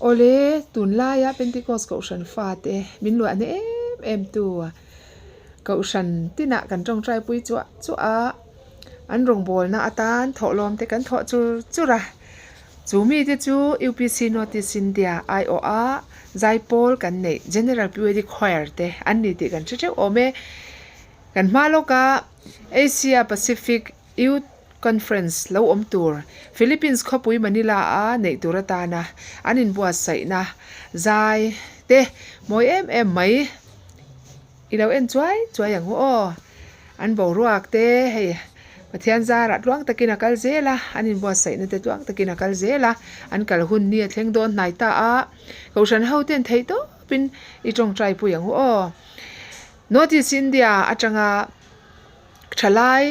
ole tun la ya Pentecost ko shan fa te min luah ne em tu ko shan tina kan tong trai pui chu a an rong bol na atan tholom te kan tho chu ra chu mi te chu UPC notice India IOA Zaipol kan nei general PYD choir te an ni te kan che ome kan maloka Asia Pacific Youth Conference lo tour Philippines khopui Manila a nei turata na anin buat sai na zai te moi em mai ilo en chuai yang ho an bo ruak te hei pathian zara tuang takina kal zela anin buat sai na te tuang takina kal zela an kal hun ni thleng don nai ta a ko shan ho ten thei to pin I tong trai pu yang ho notice India atanga thalai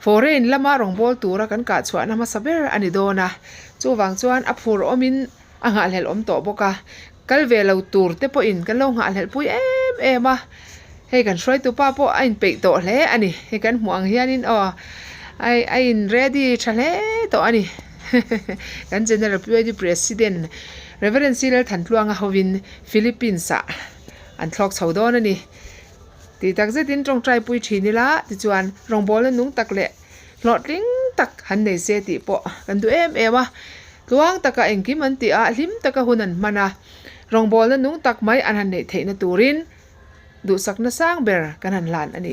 foreign lama rong bol tura kan ka chhuana ma saber ani dona chuwang chuan a phur omin anga hlel om to boka kalve lo tur te po in kan lo nga hlel pui em a hei kan hroi tu pa po ain pe to hle ani he kan hmuang hianin ai in ready thale to ani kan general PYD president Reverend Cyril Thantluanga hovin Philippines a an thlok chhodon ani ti tak zetin tong trai pui thini la ti chuan rong bol nung tak le hlot ring tak han nei se ti po kan du em a tuang taka engkim an ti a hlim taka hunan mana rong bol nung tak mai an han nei theina turin du sakna sang ber kan han lan ani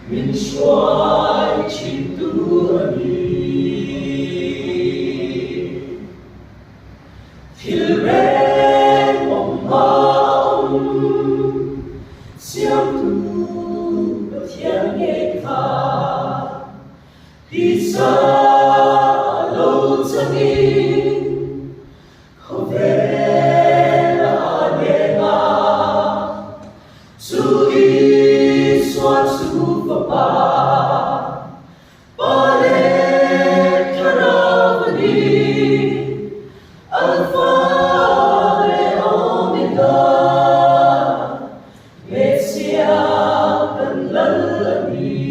Min thiên nghệ khả đi xa lâu chân đi không về là nhẹ ngã chú ý xoa chú và ba lê caravani alpha le omega Mesia dan lalani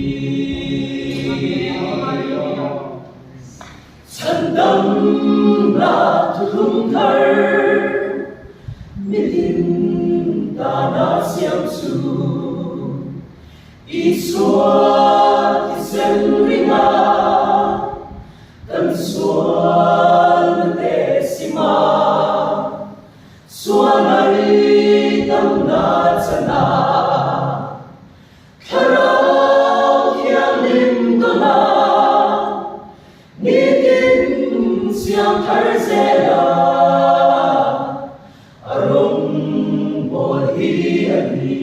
Sandam la thung thar Mitin ta na siam su Iswa isem ringa Tan suan desima Suanari tam na chana Karao hian lim do na Nitin siang thar zela Arong bol hi ani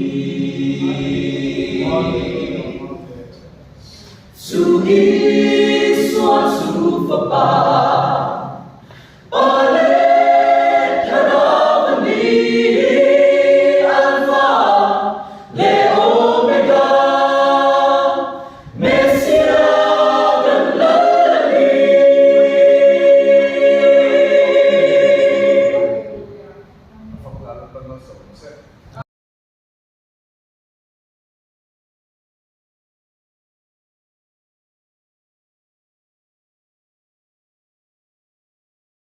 Su hi suan su fa pa